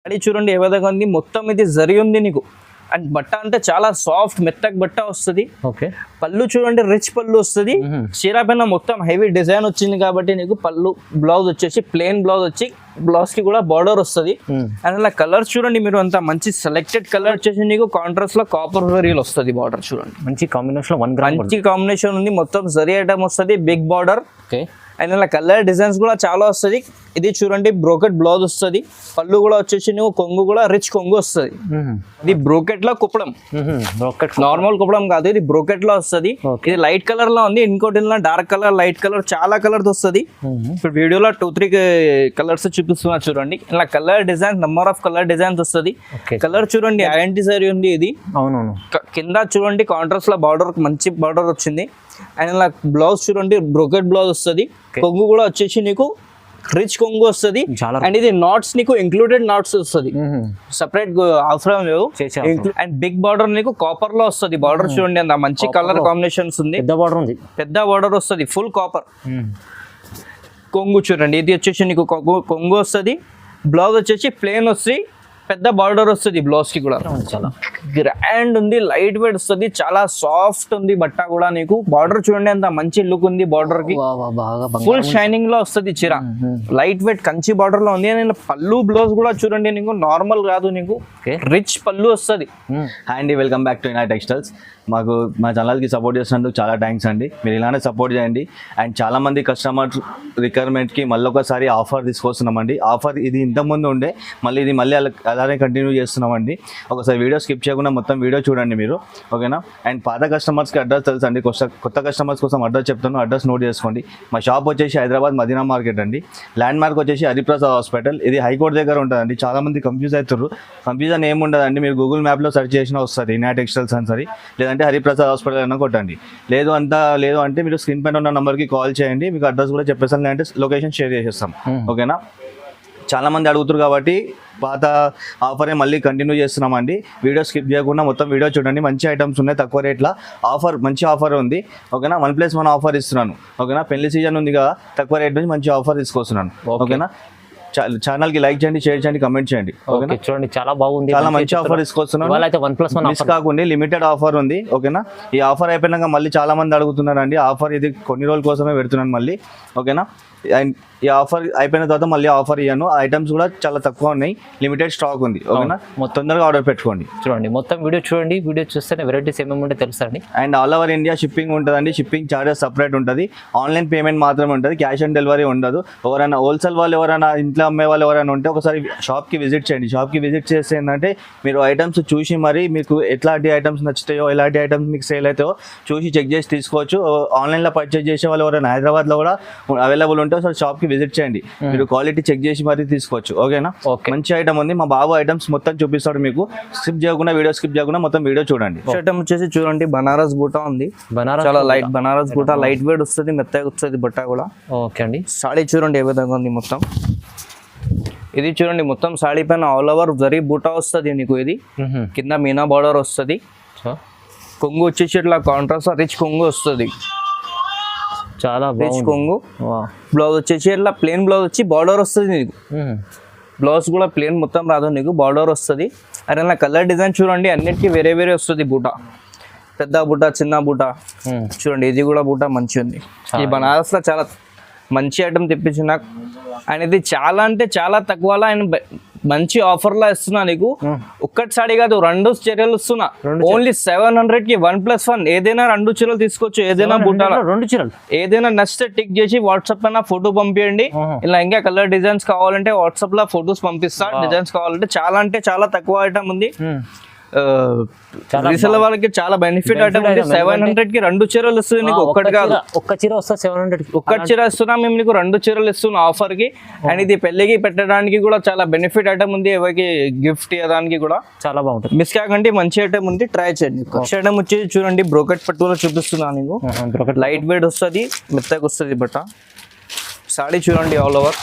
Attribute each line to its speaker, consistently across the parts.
Speaker 1: అది చూడండి ఏ విధంగా ఉంది, మొత్తం ఇది జరి ఉంది నీకు. అండ్ బట్ట అంటే చాలా సాఫ్ట్ మెత్తగా బట్ట వస్తుంది.
Speaker 2: ఓకే,
Speaker 1: పళ్ళు చూడండి రిచ్ పళ్ళు వస్తుంది. చీర పైన మొత్తం హెవీ డిజైన్ వచ్చింది కాబట్టి నీకు పళ్ళు, బ్లౌజ్ వచ్చేసి ప్లెయిన్ బ్లౌజ్ వచ్చి బ్లౌజ్ కి కూడా బార్డర్ వస్తుంది. అండ్ అలా కలర్స్ చూడండి మీరు, అంత మంచి సెలెక్టెడ్ కలర్ వచ్చేసి నీకు కాంట్రాస్ట్ లో కాపర్ జరీలు వస్తుంది. బార్డర్ చూడండి
Speaker 2: మంచి కాంబినేషన్, 1 గ్రామ్
Speaker 1: మంచి కాంబినేషన్ ఉంది. మొత్తం జరీ ఐటమ్ వస్తుంది, బిగ్ బార్డర్.
Speaker 2: ఓకే,
Speaker 1: అండ్ ఇలా కలర్ డిజైన్స్ కూడా చాలా వస్తుంది. ఇది చూడండి బ్రోకెట్ బ్లౌజ్ వస్తుంది. పళ్ళు కూడా వచ్చేసి నువ్వు కొంగు కూడా రిచ్ కొంగు వస్తుంది. ఇది బ్రోకెట్ లో కుప్పడం, నార్మల్ కుప్పడం కాదు, ఇది బ్రోకెట్ లో వస్తుంది. ఇది లైట్ కలర్ లో ఉంది, ఇంకోటి డార్క్ కలర్, లైట్ కలర్, చాలా కలర్స్ వస్తుంది. ఇప్పుడు వీడియోలో 2-3 కలర్స్ చూపిస్తున్నా చూడండి. ఇలా colour designs, number of colour designs వస్తుంది. కలర్ చూడండి ఐడెంటి సారీ ఉంది ఇది.
Speaker 2: అవునవును,
Speaker 1: కింద చూడండి కాంట్రాస్ట్ లో బార్డర్, మంచి బార్డర్ వచ్చింది. అండ్ ఇలా బ్లౌజ్ చూడండి బ్రోకెట్ బ్లౌజ్ వస్తుంది. కొంగు కూడా వచ్చేసి నీకు రిచ్ కొంగు వస్తుంది. అండ్ ఇది నాట్స్ నీకు ఇంక్లూడెడ్ నాట్స్ వస్తుంది, సెపరేట్ అవసరం లేవు. అండ్ బిగ్ బార్డర్ నీకు కాపర్ లో వస్తుంది. బార్డర్ చూడండి అంత మంచి కలర్ కాంబినేషన్స్ ఉంది. పెద్ద బార్డర్ వస్తుంది, ఫుల్ కాపర్. కొంగు చూడండి, ఇది వచ్చేసి నీకు కొంగు వస్తుంది. బ్లౌజ్ వచ్చేసి ప్లెయిన్ వస్తుంది, పెద్ద బార్డర్ వస్తుంది. బ్లౌజ్ కి కూడా చాలా గ్రాండ్ ఉంది, లైట్ వెయిట్ వస్తుంది, చాలా సాఫ్ట్ ఉంది బట్ట కూడా. నీకు బార్డర్ చూడండి అంత మంచి లుక్ ఉంది. బార్డర్ కి ఫుల్ షైనింగ్ లో వస్తుంది చీర, లైట్ వెయిట్ కంచి బార్డర్ లో ఉంది. అండ్ పళ్ళు బ్లౌజ్ కూడా చూడండి నీకు నార్మల్ కాదు, నీకు రిచ్ పళ్ళు వస్తుంది.
Speaker 3: అండి వెల్కమ్ బ్యాక్ టు ఇనాయట్ టెక్స్టైల్స్. మాకు మా ఛానల్కి సపోర్ట్ చేసినందుకు చాలా థ్యాంక్స్ అండి. మీరు ఇలానే సపోర్ట్ చేయండి. అండ్ చాలామంది కస్టమర్ రిక్వైర్మెంట్కి మళ్ళీ ఒకసారి ఆఫర్ తీసుకొస్తున్నామండి. ఆఫర్ ఇది ఇంతకుముందు ఉండే, మళ్ళీ ఇది మళ్ళీ అలానే కంటిన్యూ చేస్తున్నామండి. ఒకసారి వీడియో స్కిప్ చేయకుండా మొత్తం వీడియో చూడండి మీరు, ఓకేనా. అండ్ పాత కస్టమర్స్కి అడ్రస్ తెలుసు అండి, కొత్త కస్టమర్స్ కోసం అడ్రస్ చెప్తాను, అడ్రస్ నోట్ చేసుకోండి. మా షాప్ వచ్చేసి హైదరాబాద్ మదీనా మార్కెట్ అండి. ల్యాండ్ మార్క్ వచ్చేసి హరిప్రసాద్ హాస్పిటల్, ఇది హైకోర్టు దగ్గర ఉంటుందండి. చాలామంది కన్ఫ్యూజ్ అవుతారు. కన్ఫ్యూజన్ ఏముండదండి, మీరు గూగుల్ మ్యాప్లో సెర్చ్ చేసినా వస్తుంది ఇనాయట్ టెక్స్టైల్స్ అని సరే, లేదంటే హరిప్రసాద్ హాస్పిటల్ అయినా కొట్టండి. లేదు అంటే మీరు స్క్రీన్ పైన ఉన్న నెంబర్కి కాల్ చేయండి, మీకు అడ్రస్ కూడా చెప్పేస్తాం, లేదంటే లొకేషన్ షేర్ చేసేస్తాం, ఓకేనా. చాలామంది అడుగుతారు కాబట్టి పాత ఆఫరే మళ్ళీ కంటిన్యూ చేస్తున్నామండి. వీడియో స్కిప్ చేయకుండా మొత్తం వీడియో చూడండి. మంచి ఐటమ్స్ ఉన్నాయి, తక్కువ రేట్ల ఆఫర్, మంచి ఆఫర్ ఉంది, ఓకేనా. 1+1 ఆఫర్ ఇస్తున్నాను, ఓకేనా. పెళ్లి సీజన్ ఉంది కదా, తక్కువ రేట్ నుంచి మంచి ఆఫర్ తీసుకొస్తున్నాను, ఓకేనా. ఛానల్కి లైక్ చేయండి, షేర్ చేయండి, కమెంట్ చేయండి, ఓకేనా.
Speaker 2: చూడండి చాలా బాగుంది,
Speaker 3: చాలా మంచి ఆఫర్ తీసుకొస్తున్నాను. మిస్ కాకుండా లిమిటెడ్ ఆఫర్ ఉంది, ఓకేనా. ఈ ఆఫర్ అయిపోయినాక మళ్ళీ చాలా మంది అడుగుతున్నారండి. ఆఫర్ ఇది కొన్ని రోజుల కోసమే పెడుతున్నాను మళ్ళీ, ఓకేనా. అండ్ ఈ ఆఫర్ అయిపోయిన తర్వాత మళ్ళీ ఆఫర్ ఇయ్యాను. ఐటమ్స్ కూడా చాలా తక్కువ ఉన్నాయి, లిమిటెడ్ స్టాక్ ఉంది, ఓకేనా. తొందరగా ఆర్డర్ పెట్టుకోండి.
Speaker 2: చూడండి మొత్తం వీడియో చూడండి, వీడియో చూస్తేనే వెరైటీస్ ఏమేమి ఉంటే తెలుసండి.
Speaker 3: And all over India shipping ఉంటుందండి. షిప్పింగ్ ఛార్జెస్ సపరేట్ ఉంటుంది. ఆన్లైన్ పేమెంట్ మాత్రమే ఉంటుంది, క్యాష్ ఆన్ డెలివరీ ఉండదు. ఎవరైనా హోల్సేల్ వాళ్ళు, ఎవరైనా ఇంట్లో అమ్మే వాళ్ళు ఎవరైనా ఉంటే ఒకసారి షాప్కి విజిట్ చేయండి. షాప్కి విజిట్ చేస్తే ఏంటంటే మీరు ఐటమ్స్ చూసి మరి మీకు ఎట్లాంటి ఐటమ్స్ నచ్చుతాయో, ఎలాంటి ఐటమ్స్ మీకు సేల్ అవుతాయో చూసి చెక్ చేసి తీసుకోవచ్చు. ఆన్లైన్లో పర్చేజ్ చేసే వాళ్ళు ఎవరైనా హైదరాబాద్లో కూడా అవైలబుల్ ఉంటే ఒకసారి షాప్కి విజిట్ చేయండి, మీరు క్వాలిటీ చెక్ చేసి మరీ తీసుకోవచ్చు, ఓకేనా. మంచి ఐటమ్ ఉంది, మా బాబు ఐటమ్స్ మొత్తం చూపిస్తాడు మీకు. స్కిప్ చేయకుండా, వీడియో స్కిప్ చేయకుండా మొత్తం వీడియో చూడండి.
Speaker 1: ఐటమ్ వచ్చేసి చూడండి బనారస్ బూటా ఉంది, చాలా లైట్ బనారస్ బూటా, లైట్ వెయిట్ వస్తుంది, మెత్తగా వస్తుంది బట్ట కూడా.
Speaker 2: ఓకే అండి,
Speaker 1: సాడీ చూడండి ఏ విధంగా ఉంది మొత్తం. ఇది చూడండి మొత్తం సాడీ పైన ఆల్ ఓవర్ జరీ బూటా వస్తుంది నీకు. ఇది కింద మీనా బార్డర్ వస్తుంది. కొంగు వచ్చేసి ఇట్లా కాంట్రాస్ట్ రిచ్ కొంగు వస్తుంది,
Speaker 2: చాలా
Speaker 1: రిచ్ కొంగు. బ్లౌజ్ వచ్చేసి ఇట్లా ప్లెయిన్ బ్లౌజ్ వచ్చి బార్డర్ వస్తుంది నీకు. బ్లౌజ్ కూడా ప్లెయిన్ మొత్తం రాదు నీకు, బార్డర్ వస్తుంది. అరే నా కలర్ డిజైన్ చూడండి, అన్నిటికీ వేరే వేరే వస్తుంది బూటా. పెద్ద బూట, చిన్న బూట చూడండి. ఇది కూడా బూట మంచి ఉంది. ఈ బనారస్ లో చాలా మంచి ఐటమ్ తెప్పించిన, అండ్ ఇది చాలా అంటే చాలా తక్కువలో ఆయన మంచి ఆఫర్ లా ఇస్తున్నా నీకు. ఒక్కటి సాడి కాదు, 2 చీరలు ఇస్తున్నా. ఓన్లీ 700కి 1+1. ఏదైనా 2 చీరలు తీసుకోవచ్చు, ఏదైనా బుట్టాల 2 చీరలు ఏదైనా నచ్చితే టిక్ చేసి వాట్సాప్ పైన ఫోటో పంపించండి. ఇలా ఇంకా కలర్ డిజైన్స్ కావాలంటే వాట్సాప్ లో ఫొటోస్ పంపిస్తా. డిజైన్స్ కావాలంటే చాలా తక్కువ ఐటమ్ ఉంది. రీసెల్ వాళ్ళకి చాలా బెనిఫిట్ ఐటమ్ ఉంది. 700కి 2 చీరలు ఇస్తుంది నీకు, ఒక్కటి కాదు.
Speaker 2: ఒక్క చీర వస్తా 700,
Speaker 1: ఒక్కటి చీర ఇస్తున్నా మేము నీకు 2 చీరలు ఇస్తున్నాం ఆఫర్ కి. అండ్ ఇది పెళ్లికి పెట్టడానికి కూడా చాలా బెనిఫిట్ ఐటమ్ ఉంది, ఎవరికి గిఫ్ట్ ఇవ్వడానికి కూడా చాలా బాగుంటుంది. మిస్ కాకండి, మంచి ఐటమ్ ఉంది, ట్రై చేయండి. నెక్స్ట్ ఐటమ్ వచ్చేసి చూడండి బ్రోకెట్ పట్టులో చూపిస్తున్నా నీకు. లైట్ వెయిట్ వస్తుంది, మెత్తగా వస్తుంది బట్ట. సాడీ చూడండి ఆల్ ఓవర్,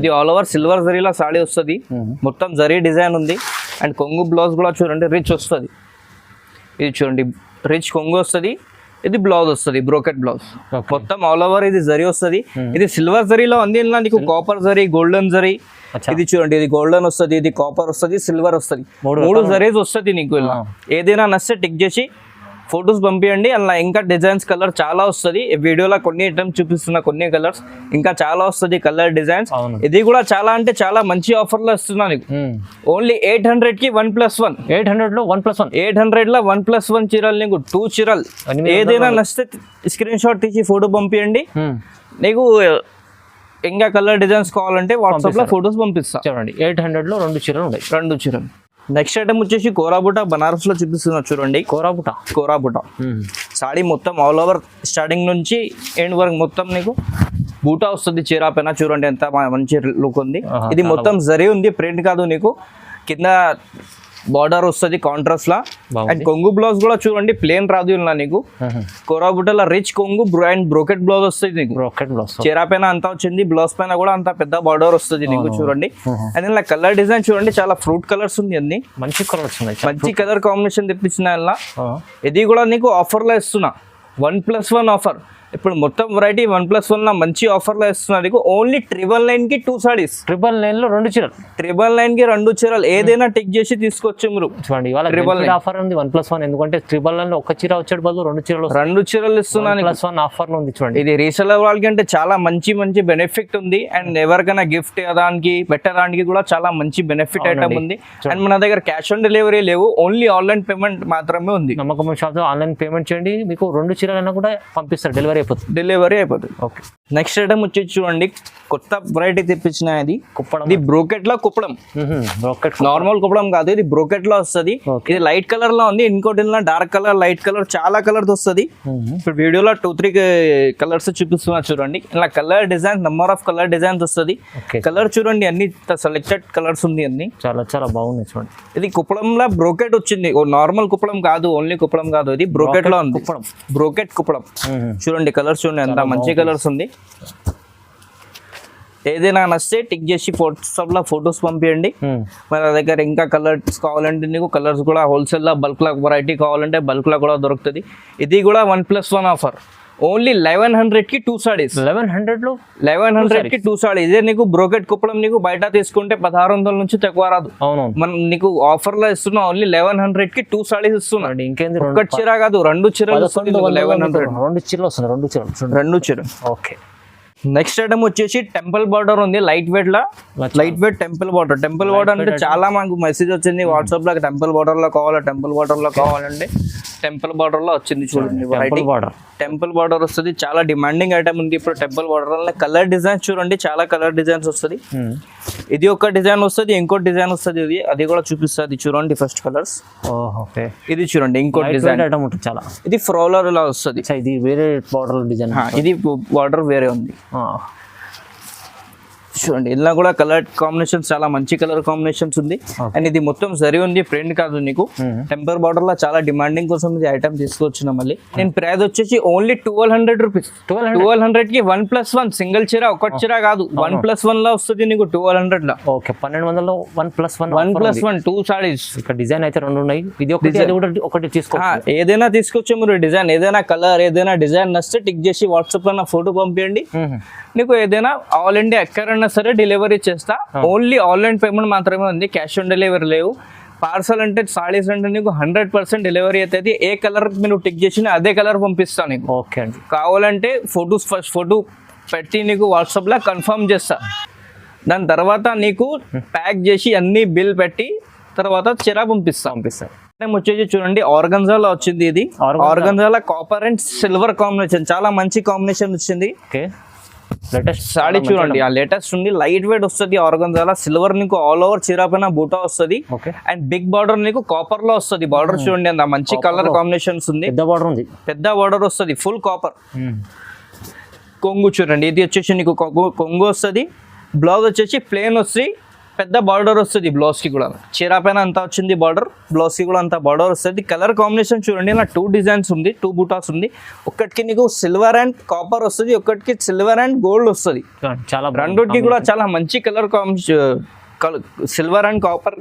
Speaker 1: ఇది ఆల్ ఓవర్ సిల్వర్ జరీలో సాడీ వస్తుంది, మొత్తం జరీ డిజైన్ ఉంది. అండ్ కొంగు బ్లౌజ్ కూడా చూడండి రిచ్ వస్తుంది. ఇది చూడండి రిచ్ కొంగు వస్తుంది, ఇది బ్లౌజ్ వస్తుంది బ్రోకెట్ బ్లౌజ్. మొత్తం ఆల్ ఓవర్ ఇది జరీ వస్తుంది. ఇది సిల్వర్ జరీలో ఉంది, ఇలా నీకు కాపర్ జరీ, గోల్డెన్ జరీ, ఇది చూడండి, ఇది గోల్డెన్ వస్తుంది, ఇది కాపర్ వస్తుంది, సిల్వర్ వస్తుంది, మూడు జరీస్ వస్తుంది నీకు. ఇలా ఏదైనా నచ్చితే టిక్ చేసి ఫొటోస్ పంపించండి. అలా ఇంకా డిజైన్స్ కలర్ చాలా వస్తుంది. వీడియోలో కొన్ని ఐటమ్స్ చూపిస్తున్న కొన్ని కలర్స్, ఇంకా చాలా వస్తుంది కలర్ డిజైన్స్. ఇది కూడా చాలా అంటే చాలా మంచి ఆఫర్ లో ఇస్తున్నా నీకు. ఓన్లీ 800 కి 1+1.
Speaker 2: 800 లో 1+1.
Speaker 1: 800 లో 1+1 చీరలు నీకు 2 చీరలు. ఏదైనా నచ్చితే స్క్రీన్ షాట్ తీసి ఫోటో పంపించండి. నీకు ఇంకా కలర్ డిజైన్స్ కావాలంటే వాట్సాప్ లో ఫొటోస్ పంపిస్తా.
Speaker 2: చూడండి 800 లో 2 చీరలు ఉన్నాయి.
Speaker 1: 2 చీరలు. నెక్స్ట్ ఐటమ్ వచ్చేసి కోరాబుటా బనారస్ లో చూపిస్తున్నా చూడండి. కోరాబుటా సాడీ మొత్తం ఆల్ ఓవర్ స్టార్టింగ్ నుంచి ఎండ్ వరకు మొత్తం నీకు బూటా వస్తుంది చీర పైన. చూడండి ఎంత మంచి లుక్ ఉంది. ఇది మొత్తం జరీ ఉంది, ప్రింట్ కాదు. నీకు కింద బార్డర్ వస్తుంది కాంట్రాస్ట్ లా. అండ్ కొంగు బ్లౌజ్ కూడా చూడండి ప్లేన్ రాదు ఇలా నీకు. కోరాబుటాల రిచ్ కొంగు అండ్ బ్రోకెట్ బ్లౌజ్ వస్తుంది నీకు. చీర పైన అంతా వచ్చింది, బ్లౌజ్ పైన కూడా అంత పెద్ద బార్డర్ వస్తుంది నీకు. చూడండి అండ్ ఇలా కలర్ డిజైన్ చూడండి, చాలా ఫ్రూట్ కలర్స్ ఉంది అన్ని
Speaker 2: మంచి కలర్స్ ఉన్నాయి.
Speaker 1: మంచి కలర్ కాంబినేషన్ తెప్పించిన ఇలా. ఇది కూడా నీకు ఆఫర్ లో ఇస్తున్నా, 1+1 ఆఫర్. ఇప్పుడు మొత్తం వెరైటీ 1+1 లో మంచి ఆఫర్ లో ఇస్తున్నారు నీకు. ఓన్లీ 999 కి 2 సారీస్.
Speaker 2: 999 లో 2 చీరలు.
Speaker 1: 999 కి 2 చీరలు. ఏదైనా టిక్ చేసి తీసుకొచ్చి మీరు.
Speaker 2: చూడండి ఇవాళ ఆఫర్ ఉంది 1+1. ఎందుకంటే 999 లో ఒక చీర వచ్చేది బదులు 2 చీరలు.
Speaker 1: 2 చీరలు ఇస్తున్నాను.
Speaker 2: 1+1 ఆఫర్ లో ఉంది చూడండి.
Speaker 1: ఇది రీసెలర్ వాళ్ళకి అంటే చాలా మంచి బెనిఫిట్ ఉంది. అండ్ ఎవరికైనా గిఫ్ట్ ఇవ్వడానికి పెట్టడానికి కూడా చాలా మంచి బెనిఫిట్ ఐటమ్ ఉంది. అండ్ మన దగ్గర క్యాష్ ఆన్ డెలివరీ లేవు, ఓన్లీ ఆన్లైన్ పేమెంట్ మాత్రమే ఉంది.
Speaker 2: నమ్మకం షాప్ లో ఆన్లైన్ పేమెంట్ చేయండి, మీకు 2 చీరలైనా కూడా పంపిస్తారు, డెలివరీ అయిపోతుంది.
Speaker 1: ఓకే. నెక్స్ట్ ఐటమ్ వచ్చి చూడండి, కొత్త వెరైటీ తెప్పించిన ఇది కుప్పడం. ఇది బ్రోకెట్ లో కుప్పడం. నార్మల్ కుప్పడం కాదు, ఇది బ్రోకెట్ లో వస్తుంది. ఇది లైట్ కలర్ లో ఉంది, ఇంకోటి డార్క్ కలర్, లైట్ కలర్, చాలా కలర్స్ వస్తుంది. ఇప్పుడు వీడియోలో 2-3 కలర్స్ చూపిస్తున్నా చూడండి. ఇలా colour design, number of colour designs వస్తుంది. కలర్ చూడండి అన్ని సెలెక్టెడ్ కలర్స్ ఉంది అన్ని.
Speaker 2: చాలా బాగున్నాయి చూడండి.
Speaker 1: ఇది కుప్పడంలో బ్రోకెట్ వచ్చింది, నార్మల్ కుప్పడం కాదు, ఓన్లీ కుప్పడం కాదు. ఇది బ్రోకెట్ లో ఉంది, బ్రోకెట్ కుప్పడం. చూడండి కలర్స్ చూడండి ఎంత మంచి కలర్స్ ఉంది. ఏదైనా నచ్చితే టిక్ చేసి వాట్సాప్ లో ఫొటోస్ పంపించండి. మన దగ్గర ఇంకా కలర్స్ కావాలంటే నీకు కలర్స్ కూడా హోల్సేల్ లో బల్క్ లో వెరైటీ కావాలంటే బల్క్ లో కూడా దొరుకుతుంది. ఇది కూడా 1+1 ఆఫర్. ఓన్లీ 1100 కి 2 సారీస్. 1100 కి 2 సారీ. ఇదే నీకు బ్రోకెట్ కుప్పడం నీకు బయట తీసుకుంటే 1600 నుంచి తక్కువ రాదు. మనం నీకు ఆఫర్ లో ఇస్తున్నా, ఓన్లీ 1100 కి 2 సారీస్ ఇస్తున్నా.
Speaker 2: ఇంకేంది,
Speaker 1: ఒక్కటి చీర కాదు 2 చీరలు వస్తుంది. 2 చీరలు.
Speaker 2: ఓకే.
Speaker 1: నెక్స్ట్ ఐటమ్ వచ్చేసి టెంపుల్ బార్డర్ ఉంది, లైట్ వెయిట్ టెంపుల్ బార్డర్ అంటే చాలా మాకు మెసేజ్ వచ్చింది వాట్సాప్ లో. టెంపుల్ బార్డర్ లో కావాలంటే టెంపుల్ బార్డర్ లో వచ్చింది చూడండి. టెంపుల్ బార్డర్ వస్తుంది, చాలా డిమాండింగ్ ఐటమ్ ఉంది ఇప్పుడు టెంపుల్ బార్డర్. కలర్ డిజైన్స్ చూడండి, చాలా కలర్ డిజైన్స్ వస్తుంది. ఇది ఒక డిజైన్ వస్తుంది, ఇంకో డిజైన్ వస్తుంది. అది కూడా చూపిస్తుంది చూడండి. ఫస్ట్ కలర్స్ ఇది చూడండి, ఇంకో డిజైన్
Speaker 2: చాలా.
Speaker 1: ఇది ఫ్రోలర్ లా వస్తుంది.
Speaker 2: ఇది వేరే బార్డర్ డిజైన్,
Speaker 1: ఇది బార్డర్ వేరే ఉంది చూడండి. ఇలా కూడా కలర్ కాంబినేషన్ చాలా మంచి కలర్ కాంబినేషన్స్ ఉంది. అండ్ ఇది మొత్తం సరి ఉంది, ప్రింట్ కాదు నీకు. టెంపర్ బార్డర్ లో చాలా డిమాండింగ్ కోసం ఇది ఐటమ్ తీసుకొచ్చిన. మళ్ళీ నేను ప్రైస్ వచ్చేసి ఓన్లీ 1200 రూపీస్. 1200 కి 1+1 సింగిల్ చీర, ఒకటి చీర కాదు, 1+1 లో వస్తుంది నీకు 1200 లో.
Speaker 2: ఓకే, 1200 లో
Speaker 1: 1+1 2 సారీస్.
Speaker 2: ఇక్కడ డిజైన్ అయితే 2 ఉన్నాయి, ఇది ఒకటి తీసుకో.
Speaker 1: ఏదైనా తీసుకొచ్చే మీరు డిజైన్, ఏదైనా కలర్, ఏదైనా డిజైన్ నచ్చితే టిక్ చేసి వాట్సాప్ లో నా ఫోటో పంపించండి. నీకు ఏదైనా ఆల్ ఇండియా ఎక్కడైనా సరే డెలివరీ చేస్తా. ఓన్లీ ఆన్లైన్ పేమెంట్ మాత్రమే ఉంది, క్యాష్ ఆన్ డెలివరీ లేవు. పార్సల్ అంటే సారీస్ అంటే నీకు 100% డెలివరీ అవుతుంది. ఏ కలర్ మీరు టిక్ చేసినా అదే కలర్ పంపిస్తాను నీకు.
Speaker 2: ఓకే అండి.
Speaker 1: కావాలంటే ఫస్ట్ ఫోటో పెట్టి నీకు వాట్సాప్ లో కన్ఫర్మ్ చేస్తా. దాని తర్వాత నీకు ప్యాక్ చేసి అన్ని బిల్ పెట్టి తర్వాత చీర పంపిస్తా. వచ్చేసి చూడండి ఆర్గన్జాలో వచ్చింది. ఇది ఆర్గన్జాలో కాపర్ అండ్ సిల్వర్ కాంబినేషన్, చాలా మంచి కాంబినేషన్ వచ్చింది. లేటెస్ట్ సాడీ చూడండి, ఆ లేటెస్ట్ ఉంది. లైట్ వెయిట్ వస్తుంది ఆర్గన్జాలో. సిల్వర్ నీకు ఆల్ ఓవర్ చీర పైన బూటా వస్తుంది. అండ్ బిగ్ బార్డర్ నీకు కాపర్ లో వస్తుంది. బార్డర్ చూడండి అంత మంచి కలర్ కాంబినేషన్స్ ఉంది. పెద్ద బార్డర్ వస్తుంది, ఫుల్ కాపర్. కొంగు చూడండి, ఇది వచ్చేసి నీకు కొంగు వస్తుంది. బ్లౌజ్ వచ్చేసి ప్లేన్ వస్తుంది, పెద్ద బార్డర్ వస్తుంది బ్లౌజ్ కి కూడా. చీర పైన అంతా వచ్చింది బార్డర్, బ్లౌజ్ కి కూడా అంత బార్డర్ వస్తుంది. కలర్ కాంబినేషన్ చూడండి, ఇలా 2 డిజైన్స్ ఉంది, 2 బూటాస్ ఉంది. ఒక్కటికి నీకు సిల్వర్ అండ్ కాపర్ వస్తుంది, ఒక్కటికి సిల్వర్ అండ్ గోల్డ్ వస్తుంది. రెండుకి కూడా చాలా మంచి colour combination, silver and copper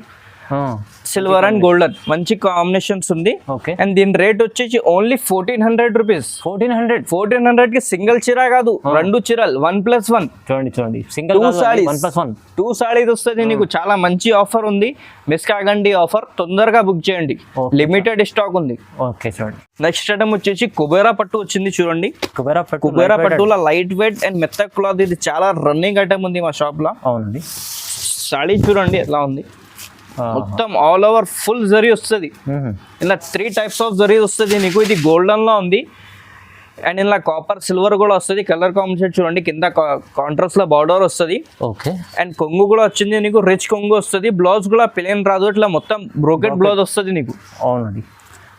Speaker 1: silver and golden మంచి కాంబినేషన్స్ ఉంది.
Speaker 2: ఓకే.
Speaker 1: అండ్ దీని రేట్ వచ్చేసి ఓన్లీ 1400 రూపీస్.
Speaker 2: 1400
Speaker 1: కి సింగిల్ చీర కాదు, 2 చీరలు 1+1.
Speaker 2: చూడండి సింగిల్
Speaker 1: 2 సారీస్
Speaker 2: 1+1
Speaker 1: 2 సారీస్ వస్తుంది నీకు. చాలా మంచి ఆఫర్ ఉంది, మిస్ కాకండి ఆఫర్, తొందరగా బుక్ చేయండి, లిమిటెడ్ స్టాక్ ఉంది.
Speaker 2: ఓకే చూడండి.
Speaker 1: నెక్స్ట్ ఐటమ్ వచ్చేసి కుబేరా పట్టు వచ్చింది చూడండి. కుబేరా పట్టులో లైట్ వెయిట్ అండ్ మెత్త క్లాత్, ఇది చాలా రన్నింగ్ ఐటమ్ ఉంది మా షాప్ లో.
Speaker 2: అవునండి.
Speaker 1: సారీ చూడండి ఎలా ఉంది, మొత్తం ఆల్ ఓవర్ ఫుల్ జరీ వస్తుంది. ఇలా 3 టైప్స్ ఆఫ్ జరీ వస్తుంది నీకు. ఇది గోల్డెన్ లో ఉంది అండ్ ఇలా కాపర్ సిల్వర్ కూడా వస్తుంది. కలర్ కాంబినేషన్ చూడండి, కింద కాంట్రాస్ట్ లో బార్డర్ వస్తుంది.
Speaker 2: ఓకే.
Speaker 1: అండ్ కొంగు కూడా వచ్చింది నీకు, రిచ్ కొంగు వస్తుంది. బ్లౌజ్ కూడా ప్లేన్ రాదు, ఇట్లా మొత్తం బ్రోకెట్ బ్లౌజ్ వస్తుంది నీకు.
Speaker 2: అవునండి.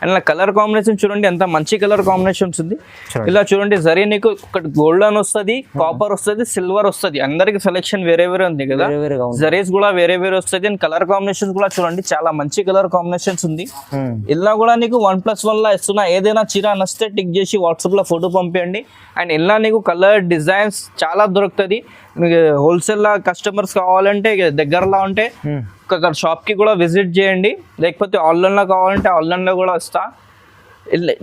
Speaker 1: అండ్ ఇలా కలర్ కాంబినేషన్ చూడండి, ఎంత మంచి కలర్ కాంబినేషన్స్ ఉంది. ఇలా చూడండి జరీ నీకు ఒకటి గోల్డెన్ వస్తుంది, కాపర్ వస్తుంది, సిల్వర్ వస్తుంది. అందరికి సెలెక్షన్ వేరే వేరే ఉంది కదా, జరీస్ కూడా వేరే వేరే వస్తుంది. అండ్ కలర్ కాంబినేషన్స్ కూడా చూడండి, చాలా మంచి కలర్ కాంబినేషన్స్ ఉంది. ఇలా కూడా నీకు 1+1 లా ఇస్తున్నా. ఏదైనా చీర నచ్చితే టిక్ చేసి వాట్సాప్ లో ఫోటో పంపించండి. అండ్ ఇలా నీకు కలర్ డిజైన్స్ చాలా దొరుకుతుంది. హోల్సేల్ లా కస్టమర్స్ కావాలంటే దగ్గరలో ఉంటే ఒక షాప్ కి కూడా విజిట్ చేయండి, లేకపోతే ఆన్లైన్ లో కావాలంటే ఆన్లైన్ లో కూడా వస్తా.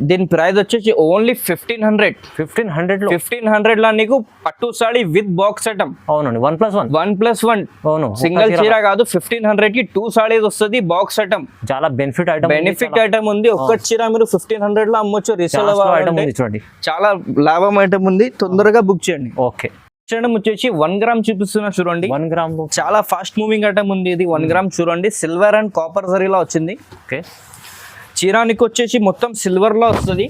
Speaker 1: దీని ప్రైస్ వచ్చేసి ఓన్లీ 1500 లా నీకు పట్టు సాడీ విత్ బాక్స్ ఐటమ్.
Speaker 2: అవునండి. 1+1 అవును,
Speaker 1: సింగిల్ చీర కాదు. 1500 కి 2 సాడీస్ వస్తుంది, బాక్స్ ఐటమ్.
Speaker 2: చాలా బెనిఫిట్
Speaker 1: ఐటమ్ ఉంది. ఒక్క చీర మీరు 1500 లో అమ్మొచ్చు. రీసేల్
Speaker 2: చూడండి,
Speaker 1: చాలా లాభం ఐటమ్ ఉంది, తొందరగా బుక్ చేయండి.
Speaker 2: ఓకే.
Speaker 1: వచ్చేసి 1 గ్రామ్ చూపిస్తున్నా చూడండి.
Speaker 2: 1 గ్రామ్
Speaker 1: చాలా ఫాస్ట్ మూవింగ్ ఐటమ్ ఉంది ఇది. 1 గ్రామ్ చూడండి, సిల్వర్ అండ్ కాపర్ జరీలో వచ్చింది.
Speaker 2: ఓకే.
Speaker 1: చీరానికి వచ్చేసి మొత్తం సిల్వర్ లో వస్తుంది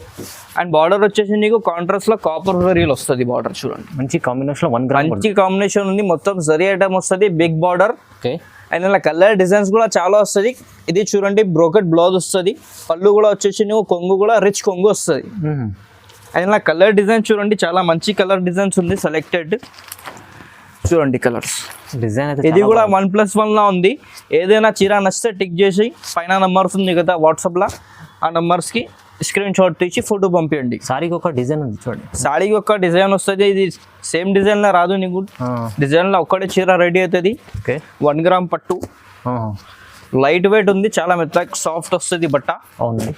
Speaker 1: అండ్ బార్డర్ వచ్చేసి నీకు కాంట్రాస్ట్ లో కాపర్ జరీలో వస్తుంది. బార్డర్ చూడండి,
Speaker 2: మంచి కాంబినేషన్. 1 గ్రామ్
Speaker 1: మంచి కాంబినేషన్ ఉంది. మొత్తం జరీ ఐటమ్ వస్తుంది, బిగ్ బార్డర్.
Speaker 2: ఓకే.
Speaker 1: అండ్ ఇలా కలర్ డిజైన్స్ కూడా చాలా వస్తుంది. ఇది చూడండి బ్రోకెట్ బ్లౌజ్ వస్తుంది. పళ్ళు కూడా వచ్చేసి నువ్వు కొంగు కూడా రిచ్ కొంగు వస్తుంది. అండ్ ఇలా కలర్ డిజైన్ చూడండి, చాలా మంచి కలర్ డిజైన్స్ ఉంది. సెలెక్టెడ్ చూడండి కలర్స్
Speaker 2: డిజైన్.
Speaker 1: ఇది కూడా 1+1 లా ఉంది. ఏదైనా చీర నచ్చితే టిక్ చేసి పైన నంబర్స్ ఉంది కదా వాట్సాప్ లో, ఆ నంబర్స్ కి స్క్రీన్ షాట్ తీసి ఫోటో పంపించండి.
Speaker 2: సారీకి ఒక డిజైన్ ఉంది చూడండి.
Speaker 1: సారీకి ఒక డిజైన్ వస్తుంది. ఇది సేమ్ డిజైన్ లో రాదు నీకు, డిజైన్ లో ఒక్కటే చీర రెడీ అవుతుంది. 1 గ్రామ్ పట్టు, లైట్ వెయిట్ ఉంది, చాలా మెత్తగా సాఫ్ట్ వస్తుంది బట్ట.
Speaker 2: అవునండి.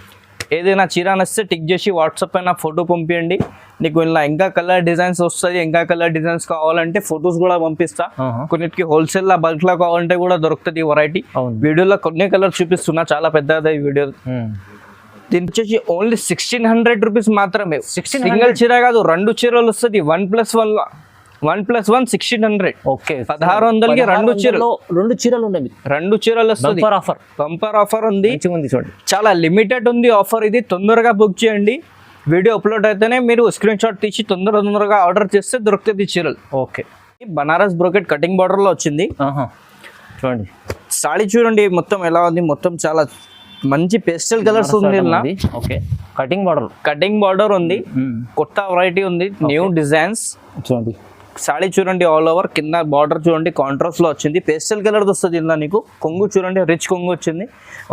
Speaker 1: ఏదైనా చీర నచ్చితే టిక్ చేసి వాట్సాప్ పైన ఫోటో పంపించండి. నీకు ఇలా ఇంకా కలర్ డిజైన్స్ వస్తుంది. ఇంకా కలర్ డిజైన్స్ కావాలంటే ఫొటోస్ కూడా పంపిస్తా. కొన్నిటికి హోల్సేల్ లా బల్క్ లా కావాలంటే కూడా దొరుకుతుంది వెరైటీ. వీడియోలో కొన్ని కలర్ చూపిస్తున్నా, చాలా పెద్దది వీడియో. దీని వచ్చేసి ఓన్లీ 1600 రూపీస్ మాత్రమే. సింగిల్ చీర కాదు, 2 చీరలు వస్తుంది. 1+1 1+1 1600.
Speaker 2: ఓకే.
Speaker 1: 1600 కి 2 చీరలు.
Speaker 2: 2 చీరలు ఉన్నాయి.
Speaker 1: 2 చీరలు వస్తుంది. బంపర్ ఆఫర్ ఉంది,
Speaker 2: చూడండి.
Speaker 1: చాలా లిమిటెడ్ ఉంది ఆఫర్ ఇది. తొందరగా బుక్ చేయండి. వీడియో అప్లోడ్ అయితేనే మీరు స్క్రీన్ షాట్ తీసి తొందరగా ఆర్డర్ చేస్తే దొరుకుతుంది చీరలు.
Speaker 2: Okay.
Speaker 1: Banaras brocade cutting border లో వచ్చింది.
Speaker 2: చూడండి
Speaker 1: సాడీ చూడండి మొత్తం ఎలా ఉంది. మొత్తం చాలా మంచి పేస్టల్ కలర్స్ ఉంది.
Speaker 2: ఓకే. కటింగ్ బార్డర్ ఉంది, కొత్త వెరైటీ ఉంది, న్యూ డిజైన్స్. చూడండి
Speaker 1: సాడీ చూడండి, ఆల్ ఓవర్ కింద బార్డర్ చూడండి కాంట్రాస్ట్ లో వచ్చింది. పేస్టల్ కలర్ వస్తుంది ఇలా నీకు. కొంగు చూడండి, రిచ్ కొంగు వచ్చింది.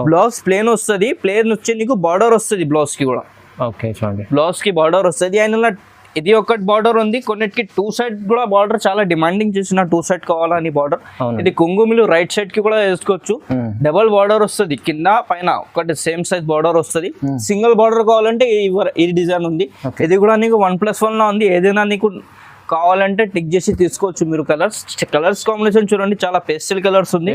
Speaker 1: బ్లౌజ్ ప్లేన్ వస్తుంది. ప్లేన్ వచ్చి నీకు బార్డర్ వస్తుంది బ్లౌజ్ కి కూడా.
Speaker 2: ఓకే. చూడండి
Speaker 1: బ్లౌజ్ కి బార్డర్ వస్తుంది. అండ్ ఇలా ఇది ఒకటి బార్డర్ ఉంది. కొన్నిటికి 2 సైడ్ కూడా బార్డర్ చాలా డిమాండింగ్ చేసిన 2 సైడ్ కావాలని బార్డర్. ఇది కొంగు మీరు రైట్ సైడ్ కి కూడా వేసుకోవచ్చు. డబల్ బార్డర్ వస్తుంది, కింద పైన ఒకటి సేమ్ సైజ్ బార్డర్ వస్తుంది. సింగిల్ బార్డర్ కావాలంటే ఈ డిజైన్ ఉంది. ఇది కూడా నీకు 1+1 లా ఉంది. ఏదైనా నీకు కావాలంటే టిక్ చేసి తీసుకోవచ్చు మీరు. కలర్స్ కాంబినేషన్ చూడండి, చాలా పేస్టల్ కలర్స్ ఉంది.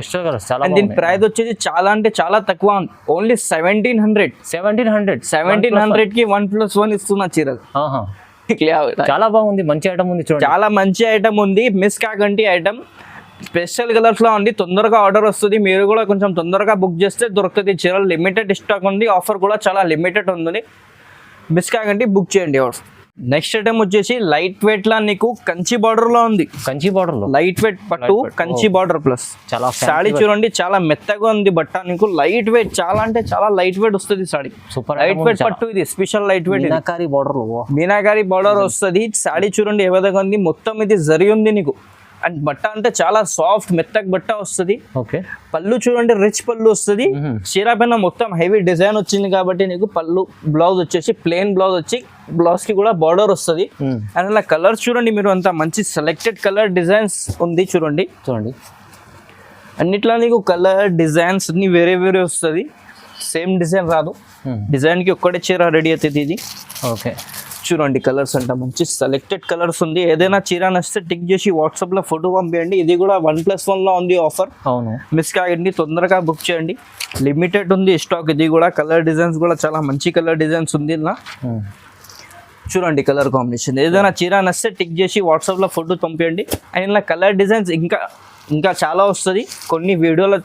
Speaker 1: దీని ప్రైస్ వచ్చేసి చాలా అంటే చాలా తక్కువ, ఓన్లీ 1700 కి 1+1 ఇస్తున్నా చీరలు.
Speaker 2: చాలా బాగుంది, మంచి ఐటమ్ ఉంది చూడండి.
Speaker 1: చాలా మంచి ఐటమ్ ఉంది, మిస్ కాకండి ఐటమ్. స్పెషల్ కలర్స్ లో ఉంది, తొందరగా ఆర్డర్ వస్తుంది. మీరు కూడా కొంచెం తొందరగా బుక్ చేస్తే దొరుకుతుంది చీరలు. లిమిటెడ్ స్టాక్ ఉంది, ఆఫర్ కూడా చాలా లిమిటెడ్ ఉంది. మిస్ కాకండి, బుక్ చేయండి. నెక్స్ట్ ఐటమ్ వచ్చేసి లైట్ వెయిట్ లా నీకు కంచి బార్డర్ లో ఉంది. లైట్ వెయిట్ పట్టు, కంచి బార్డర్ ప్లస్. చాలా సాడీ చూడండి, చాలా మెత్తగా ఉంది బట్ట నీకు. లైట్ వెయిట్, చాలా అంటే చాలా లైట్ వెయిట్ వస్తుంది సాడీ. లైట్ వెయిట్ పట్టు, ఇది special light weight. Meenakari border వస్తుంది. సాడీ చూడండి ఏ విధంగా ఉంది, మొత్తం ఇది జరి ఉంది నీకు. అండ్ బట్ట అంటే చాలా సాఫ్ట్ మెత్తగా బట్ట వస్తుంది. పళ్ళు చూడండి, రిచ్ పళ్ళు వస్తుంది. చీర పైన మొత్తం హెవీ డిజైన్ వచ్చింది కాబట్టి నీకు పళ్ళు. బ్లౌజ్ వచ్చేసి ప్లెయిన్ బ్లౌజ్ వచ్చి బ్లౌజ్ కి కూడా బార్డర్ వస్తుంది. అండ్ అలా కలర్స్ చూడండి మీరు, అంత మంచి సెలెక్టెడ్ కలర్ డిజైన్స్ ఉంది చూడండి. అన్నిట్లో నీకు కలర్ డిజైన్స్ అన్ని వేరే వేరే వస్తుంది, సేమ్ డిజైన్ రాదు. డిజైన్కి ఒక్కటే చీర రెడీ అవుతుంది ఇది.
Speaker 2: ఓకే,
Speaker 1: చూడండి కలర్స్ అంట మంచి సెలెక్టెడ్ కలర్స్ ఉంది. ఏదైనా చీర నచ్చితే టిక్ చేసి వాట్సాప్లో ఫోటో పంపించండి. ఇది కూడా 1+1లో ఉంది ఆఫర్.
Speaker 2: అవును,
Speaker 1: మిస్ కాకండి, తొందరగా బుక్ చేయండి. లిమిటెడ్ ఉంది స్టాక్. ఇది కూడా కలర్ డిజైన్స్ కూడా చాలా మంచి కలర్ డిజైన్స్ ఉంది ఇలా. చూడండి కలర్ కాంబినేషన్. ఏదైనా చీర నచ్చితే టిక్ చేసి వాట్సాప్లో ఫోటో పంపించండి. అండ్ ఇలా కలర్ డిజైన్స్ ఇంకా చాలా వస్తుంది. కొన్ని వీడియోలో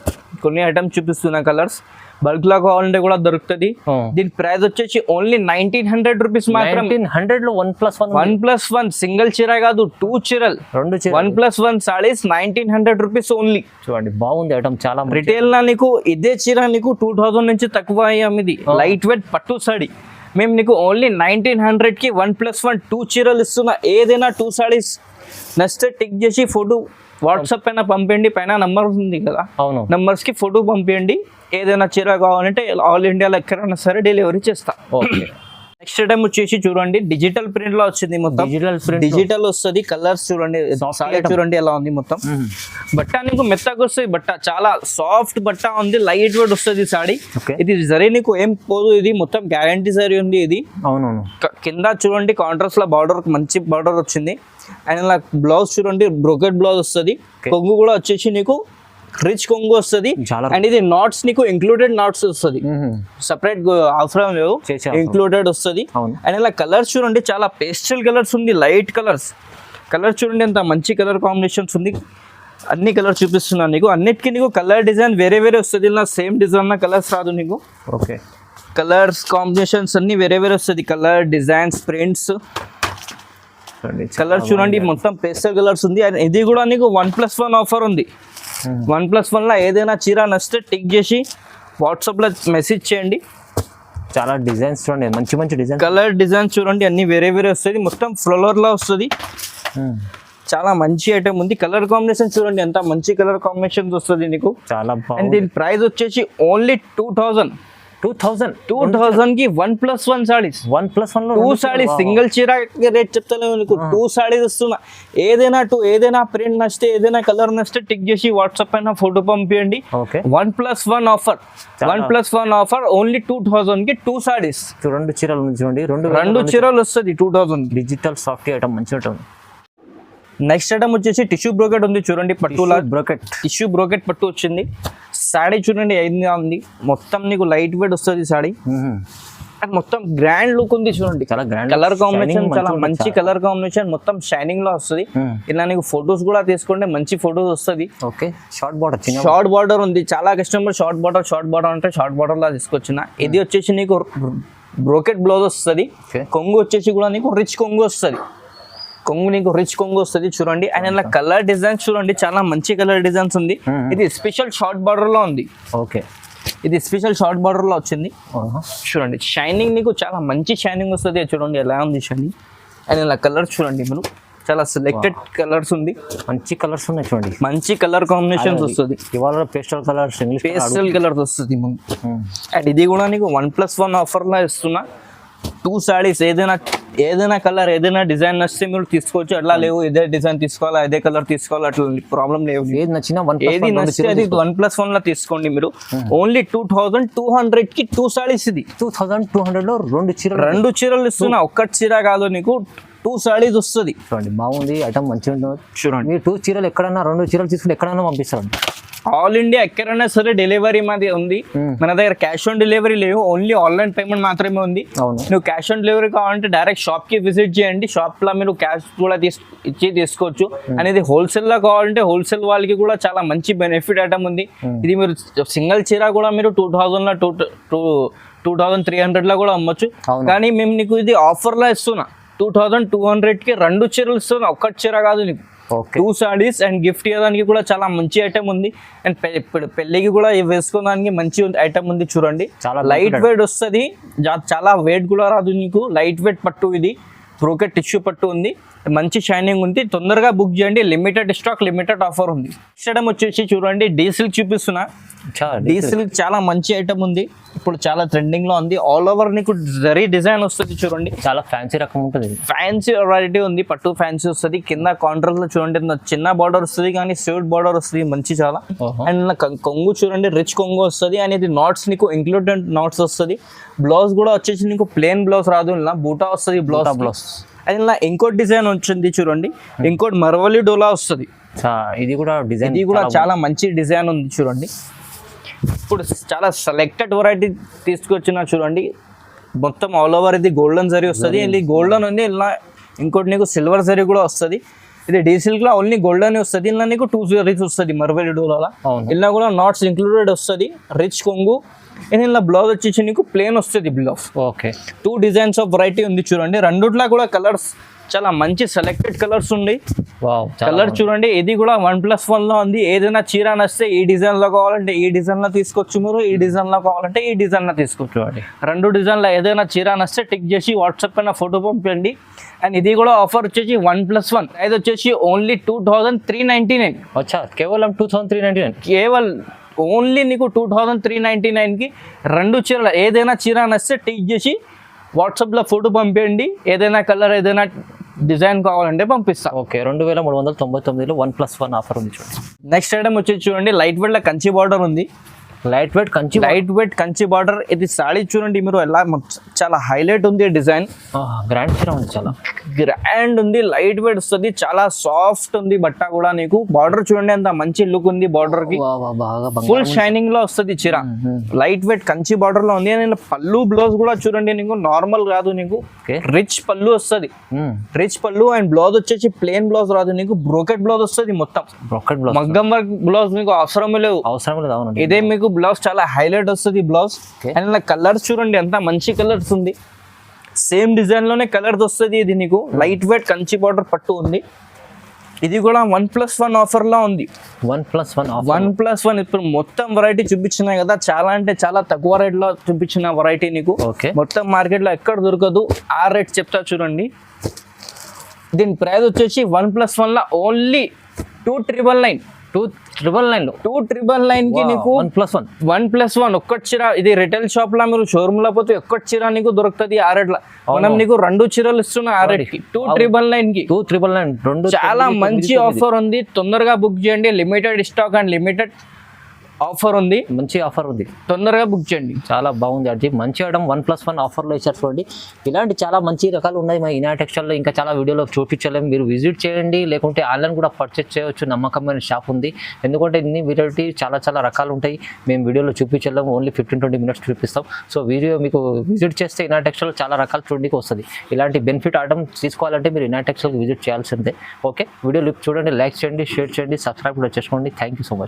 Speaker 1: కొన్ని ఐటమ్స్ చూపిస్తున్నా కలర్స్. బల్క్లో కావాలంటే కూడా దొరుకుతుంది. దీని ప్రైస్ వచ్చేసి ఓన్లీ 1900 రూపీస్ మాత్రం.
Speaker 2: 1900లో 1+1
Speaker 1: 1+1 సింగిల్ చీర కాదు, 2 చీరలు, 1+1 సారీస్ 1900 రూపీస్ ఓన్లీ.
Speaker 2: చూడండి బాగుంది ఐటమ్ చాలా.
Speaker 1: రిటైల్ నా నీకు ఇదే చీర నీకు 2000 నుంచి తక్కువ అయ్యామిది. లైట్ వెయిట్ పట్టు సాడీ మేము నీకు ఓన్లీ 1900కి 1+1 2 చీరలు ఇస్తున్నా. ఏదైనా 2 సారీస్ నచ్చితే టిక్ చేసి ఫోటో వాట్సాప్ పైన పంపించండి. పైన నంబర్ ఉంది కదా,
Speaker 2: అవును,
Speaker 1: నంబర్స్కి ఫోటో పంపించండి. ఏదైనా చీర కావాలంటే ఆల్ ఇండియాలో ఎక్కడైనా సరే డెలివరీ చేస్తా.
Speaker 2: ఓకే,
Speaker 1: నెక్స్ట్ ఐటమ్ వచ్చేసి చూడండి డిజిటల్ ప్రింట్ లో వచ్చింది. మొత్తం డిజిటల్ వస్తుంది. కలర్స్ చూడండి, సారీ చూడండి ఎలా ఉంది మొత్తం. బట్ట నీకు మెత్తగా వస్తుంది. బట్ట చాలా సాఫ్ట్ బట్ట ఉంది, లైట్ వెయిట్ వస్తుంది సాడీ. ఇది జరీ నీకు ఏం పోదు. ఇది మొత్తం గ్యారంటీ సారీ ఉంది ఇది.
Speaker 2: అవునవును.
Speaker 1: కింద చూడండి కాంట్రాస్ట్ లో బార్డర్ మంచి బార్డర్ వచ్చింది. అండ్ ఇలా బ్లౌజ్ చూడండి బ్రోకెట్ బ్లౌజ్ వస్తుంది. కొంగు కూడా వచ్చేసి నీకు రిచ్ కొంగు వస్తుంది. అండ్ ఇది నాట్స్ నీకు ఇంక్లూడెడ్ నాట్స్ వస్తుంది, సపరేట్ అవసరం లేవు, ఇంక్లూడెడ్ వస్తుంది. అండ్ ఇలా కలర్స్ చూడండి చాలా పేస్టల్ కలర్స్ ఉంది, లైట్ కలర్స్. కలర్స్ చూడండి ఎంత మంచి కలర్ కాంబినేషన్స్ ఉంది. అన్ని కలర్స్ చూపిస్తున్నాను నీకు. అన్నిటికీ నీకు కలర్ డిజైన్ వేరే వేరే వస్తుంది. ఇలా సేమ్ డిజైన్ కలర్స్ రాదు నీకు.
Speaker 2: ఓకే,
Speaker 1: కలర్స్ కాంబినేషన్స్ అన్ని వేరే వేరే వస్తుంది. కలర్ డిజైన్స్ ప్రింట్స్ కలర్స్ చూడండి మొత్తం పేస్టల్ కలర్స్ ఉంది. అండ్ ఇది కూడా నీకు 1+1 ఆఫర్ ఉంది. 1+1లో ఏదైనా చీర నచ్చితే టిక్ చేసి వాట్సాప్లో మెసేజ్ చేయండి.
Speaker 2: చాలా డిజైన్స్ చూడండి, మంచి మంచి డిజైన్.
Speaker 1: కలర్ డిజైన్స్ చూడండి అన్ని వేరే వేరే వస్తుంది. మొత్తం ఫ్లోర్లో వస్తుంది. చాలా మంచి ఐటమ్ ఉంది. కలర్ కాంబినేషన్ చూడండి ఎంత మంచి కలర్ కాంబినేషన్స్ వస్తుంది నీకు.
Speaker 2: చాలా
Speaker 1: అండ్ దీని ప్రైస్ వచ్చేసి ఓన్లీ 2000 కి 1+1 సారీస్.
Speaker 2: 1+1లో
Speaker 1: 2 సారీస్ సింగిల్ చీర రేట్ చెప్తాను నీకు. 2 సారీస్ ఇస్తున్నా. ఏదైనా ప్రింట్ నచ్చితే ఏదైనా కలర్ నచ్చితే టిక్ చేసి వాట్సాప్ పైన ఫోటో పంపించండి. 1+1 ఆఫర్. 1+1 ఆఫర్ ఓన్లీ 2000 కి 2 సారీస్.
Speaker 2: 2 చీరలు ఉంది చూడండి.
Speaker 1: 2 చీరలు వస్తుంది 2000.
Speaker 2: డిజిటల్ సాఫ్ట్ ఐటమ్ మంచి ఉంటుంది.
Speaker 1: నెక్స్ట్ ఐటమ్ వచ్చేసి టిష్యూ బ్రోకెట్ ఉంది చూడండి. పట్టులా బ్రోకెట్, టిష్యూ బ్రోకెట్ పట్టు వచ్చింది. సాడీ చూడండి ఐదుగా ఉంది. మొత్తం నీకు లైట్ వెయిట్ వస్తుంది సాడీ. అండ్ మొత్తం గ్రాండ్ లుక్ ఉంది చూడండి.
Speaker 2: చాలా గ్రాండ్
Speaker 1: కలర్ కాంబినేషన్, చాలా మంచి కలర్ కాంబినేషన్. మొత్తం షైనింగ్ లో వస్తుంది. ఇలా నీకు ఫొటోస్ కూడా తీసుకుంటే మంచి ఫొటోస్ వస్తుంది.
Speaker 2: Okay, short border,
Speaker 1: short border ఉంది. చాలా కస్టమర్ షార్ట్ బార్డర్ అంటే షార్ట్ బార్డర్ లా తీసుకొచ్చిన. ఇది వచ్చేసి నీకు బ్రోకెట్ బ్లౌజ్ వస్తుంది. కొంగు వచ్చేసి కూడా నీకు రిచ్ కొంగు వస్తుంది. చూడండి. అండ్ ఇలా కలర్ డిజైన్స్ చూడండి చాలా మంచి కలర్ డిజైన్స్ ఉంది. ఇది స్పెషల్ షార్ట్ బార్డర్ లో ఉంది.
Speaker 2: ఓకే,
Speaker 1: ఇది స్పెషల్ షార్ట్ బార్డర్ లో వచ్చింది. చూడండి షైనింగ్ నీకు చాలా మంచి షైనింగ్ వస్తుంది. చూడండి ఎలా ఉంది షైనింగ్. అండ్ ఇలా కలర్స్ చూడండి మీరు చాలా సెలెక్టెడ్ కలర్స్ ఉంది.
Speaker 2: మంచి కలర్స్ ఉన్నాయి చూడండి.
Speaker 1: మంచి కలర్ కాంబినేషన్స్ వస్తుంది.
Speaker 2: ఇవాళ పేస్టల్ కలర్స్,
Speaker 1: పేస్టల్ కలర్స్ వస్తుంది. అండ్ ఇది కూడా నీకు 1+1 ఆఫర్ లా ఇస్తున్నా. 2 సారీస్ ఏదైనా కలర్ ఏదైనా డిజైన్ నచ్చితే మీరు తీసుకోవచ్చు. అట్లా లేవు ఇదే డిజైన్ తీసుకోవాలా ఇదే కలర్ తీసుకోవాలా అట్లా ప్రాబ్లం లేవు.
Speaker 2: ఏది నచ్చినా
Speaker 1: ఏది నచ్చితే అది 1+1 లో తీసుకోండి మీరు. ఓన్లీ 2200 కి 2 సారీస్. ఇది
Speaker 2: 2200లో
Speaker 1: 2 చీరలు ఇస్తున్నా. ఒక్క చీర కాదు నీకు 2 సారీస్ వస్తుంది.
Speaker 2: చూడండి బాగుంది ఐటమ్ మంచిగా ఉంటుంది.
Speaker 1: చూడండి
Speaker 2: మీరు 2 చీరలు ఎక్కడన్నా 2 చీరలు తీసుకుంటే ఎక్కడైనా పంపిస్తారు.
Speaker 1: ఆల్ ఇండియా ఎక్కడైనా సరే డెలివరీ మాది ఉంది. మన దగ్గర క్యాష్ ఆన్ డెలివరీ లేవు, ఓన్లీ ఆన్లైన్ పేమెంట్ మాత్రమే ఉంది. నువ్వు క్యాష్ ఆన్ డెలివరీ కావాలంటే డైరెక్ట్ షాప్ కి విజిట్ చేయండి. షాప్ లో మీరు క్యాష్ కూడా తీసుకోవచ్చు. అనేది హోల్సేల్ లో కావాలంటే హోల్సేల్ వాళ్ళకి కూడా చాలా మంచి బెనిఫిట్ ఐటమ్ ఉంది. ఇది మీరు సింగిల్ చీర కూడా మీరు 2000 లో 2300 లో కూడా అమ్మొచ్చు. కానీ మేము నీకు ఇది ఆఫర్ లో ఇస్తున్నా. 2200 కి 2 చీరలు ఇస్తున్నా. ఒక్క చీర కాదు నీకు. 2 సారీస్ అండ్ గిఫ్ట్ ఇవ్వడానికి కూడా చాలా మంచి ఐటమ్ ఉంది. అండ్ పెళ్ళికి కూడా వేసుకోవడానికి మంచి ఐటమ్ ఉంది. చూడండి చాలా లైట్ వెయిట్ వస్తుంది. చాలా వెయిట్ కూడా రాదు నీకు. లైట్ వెయిట్ పట్టు ఇది. బ్రోకెట్ టిష్యూ పట్టు ఉంది. మంచి షైనింగ్ ఉంది. తొందరగా బుక్ చేయండి. లిమిటెడ్ స్టాక్, లిమిటెడ్ ఆఫర్ ఉంది. నెక్స్ట్ ఐటమ్ వచ్చేసి చూడండి డీ సిల్క్ చూపిస్తున్నా. డీ సిల్క్ చాలా మంచి ఐటమ్ ఉంది. ఇప్పుడు చాలా ట్రెండింగ్ లో ఉంది. ఆల్ ఓవర్ నీకు జరీ డిజైన్ వస్తుంది చూడండి,
Speaker 2: చాలా ఫ్యాన్సీ రకం ఉంటుంది.
Speaker 1: ఫ్యాన్సీ వెరైటీ ఉంది, పట్టు ఫ్యాన్సీ వస్తుంది. కింద కాంట్రాస్ట్ లో చూడండి చిన్న బార్డర్ వస్తుంది, కానీ స్ట్రైట్ బార్డర్ వస్తుంది మంచి చాలా. అండ్ కొంగు చూడండి రిచ్ కొంగు వస్తుంది, అండ్ ఇది నాట్స్ నీకు ఇంక్లూడెడ్ నాట్స్ వస్తుంది. బ్లౌజ్ కూడా వచ్చేసి నీకు ప్లేన్ బ్లౌజ్ రాదు, ఇలా బూటా వస్తుంది బ్లౌజ్. అది ఇలా ఇంకోటి డిజైన్ వచ్చింది చూడండి, ఇంకోటి మరవలి డోలా వస్తుంది.
Speaker 2: ఇది కూడా డిజైన్,
Speaker 1: ఇది కూడా చాలా మంచి డిజైన్ ఉంది చూడండి. ఇప్పుడు చాలా సెలెక్టెడ్ వెరైటీ తీసుకొచ్చిన చూడండి, మొత్తం ఆల్ ఓవర్ ఇది గోల్డెన్ జరీ వస్తుంది. ఇది గోల్డెన్ ఉంది, ఇలా ఇంకోటి నీకు సిల్వర్ జరీ కూడా వస్తుంది. ఇది డీ సిల్క్ లో ఓన్లీ గోల్డెన్ వస్తుంది, ఇలా నీకు 2 జరీస్ వస్తుంది మరవలి డోలా. ఇలా కూడా నాట్స్ ఇంక్లూడెడ్ వస్తుంది, రిచ్ కొంగు. ఇలా బ్లౌజ్ వచ్చేసి నీకు ప్లేన్ వస్తుంది blouse.
Speaker 2: Okay,
Speaker 1: 2 designs of variety ఉంది చూడండి. రెండుట్లో కూడా కలర్స్ చాలా మంచి సెలెక్టెడ్ కలర్స్ ఉన్నాయి. కలర్ చూడండి, ఇది కూడా 1+1 లో ఉంది. ఏదైనా చీర నస్తే ఈ డిజైన్ లో కావాలంటే ఈ డిజైన్ లో తీసుకోవచ్చు, మీరు ఈ డిజైన్ లో కావాలంటే ఈ డిజైన్ లో తీసుకోవచ్చు. 2 డిజైన్ లో ఏదైనా చీర నస్తే టిక్ చేసి వాట్సాప్ పైన ఫోటో పంపండి. అండ్ ఇది కూడా ఆఫర్ వచ్చేసి 1+1, ఇది వచ్చేసి ఓన్లీ 2399.
Speaker 2: అచ్చా, కేవలం 2399,
Speaker 1: కేవలం ఓన్లీ నీకు 2399కి 2 చీరలు ఏదైనా చీర నస్తే టిక్ చేసి వాట్సాప్లో ఫోటో పంపేయండి. ఏదైనా కలర్ ఏదైనా డిజైన్ కావాలంటే పంపిస్తా.
Speaker 2: ఓకే, 2399లో 1+1 ఆఫర్ ఉంది చూడండి.
Speaker 1: నెక్స్ట్ ఐటమ్ వచ్చేసి చూడండి, లైట్ వెయిట్ లో కంచి బార్డర్ ఉంది.
Speaker 2: Light weight Kanchi
Speaker 1: border. ఇది సాడీ చూడండి మీరు ఎలా చాలా హైలైట్ ఉంది డిజైన్.
Speaker 2: గ్రాండ్ చీర ఉంది, చాలా
Speaker 1: గ్రాండ్ ఉంది, లైట్ వెయిట్ వస్తుంది, చాలా సాఫ్ట్ ఉంది బట్ట కూడా. నీకు బార్డర్ చూడండి ఎంత మంచి లుక్ ఉంది బార్డర్ కి, ఫుల్ షైనింగ్ లో వస్తుంది చీర. లైట్ వెయిట్ కంచి బార్డర్ లో ఉంది. నేను పళ్ళు బ్లౌజ్ కూడా చూడండి, నీకు నార్మల్ కాదు, నీకు రిచ్ పళ్ళు వస్తుంది. రిచ్ పళ్ళు అండ్ బ్లౌజ్ వచ్చేసి ప్లేన్ బ్లౌజ్ రాదు, నీకు బ్రోకెట్ బ్లౌజ్ వస్తుంది. మొత్తం
Speaker 2: బ్రోకెట్ బ్లౌజ్,
Speaker 1: మగ్గం వర్క్ బ్లౌజ్ మీకు అవసరం లేదు.
Speaker 2: అవునండి.
Speaker 1: ఇదే మీకు బ్లౌజ్ చాలా హైలైట్ వస్తుంది బ్లౌజ్. అండ్ ఇలా కలర్స్ చూడండి ఎంత మంచి కలర్స్ ఉంది, సేమ్ డిజైన్ లోనే కలర్స్ వస్తుంది. ఇది నీకు లైట్ వెయిట్ కంచి బార్డర్ పట్టు ఉంది. ఇది కూడా 1+1 ఆఫర్ లో ఉంది. 1+1 ఇప్పుడు మొత్తం వెరైటీ చూపించినాయి కదా, చాలా అంటే చాలా తక్కువ రేట్ లో చూపించిన వెరైటీ నీకు. మొత్తం మార్కెట్ లో ఎక్కడ దొరకదు, ఆ రేట్ చెప్తా చూడండి. దీని ప్రైస్ వచ్చేసి 1+1 లో ఓన్లీ 2,999. 2,999 కి నీకు 1+1 ఒక్కటి చీర. ఇది రిటైల్ షాప్ లో మీరు షోరూమ్ లో పోతే ఒక్కటి చీర నీకు దొరుకుతుంది ఆ రేట్ లో. మనం నీకు 2 చీరలు ఇస్తున్నా ఆ రేట్ కి. 2,999 కి
Speaker 2: 2,999
Speaker 1: చాలా మంచి ఆఫర్ ఉంది. తొందరగా బుక్ చేయండి, limited stock and limited offer ఉంది,
Speaker 2: మంచి ఆఫర్ ఉంది,
Speaker 1: తొందరగా బుక్ చేయండి.
Speaker 2: చాలా బాగుంది అర్జీ, మంచి ఐటమ్ 1+1 ఆఫర్లో ఇచ్చారు చూడండి. ఇలాంటి చాలా మంచి రకాలు ఉన్నాయి మా ఇనా టెక్స్టైల్లో, ఇంకా చాలా వీడియోలో చూపించలేము. మీరు విజిట్ చేయండి, లేకుంటే ఆన్లైన్ కూడా పర్చేస్ చేయవచ్చు. నమ్మకమైన షాప్ ఉంది, ఎందుకంటే ఇన్ని వెరైటీ చాలా చాలా రకాలు ఉంటాయి. మేము వీడియోలో చూపించలేము, ఓన్లీ 15-20 మినిట్స్ చూపిస్తాం. సో వీడియో మీకు విజిట్ చేస్తే ఇనా టెక్స్టైల్లో చాలా రకాలు చూడడానికి వస్తుంది. ఇలాంటి బెనిఫిట్ ఐటమ్ తీసుకోవాలంటే మీరు ఇనా టెక్స్టైల్కి విజిట్ చేయాల్సిందే. ఓకే, వీడియో చూడండి, లైక్ చేయండి, షేర్ చేయండి, సబ్స్క్రైబ్ కూడా చేసుకోండి. Thank you so much.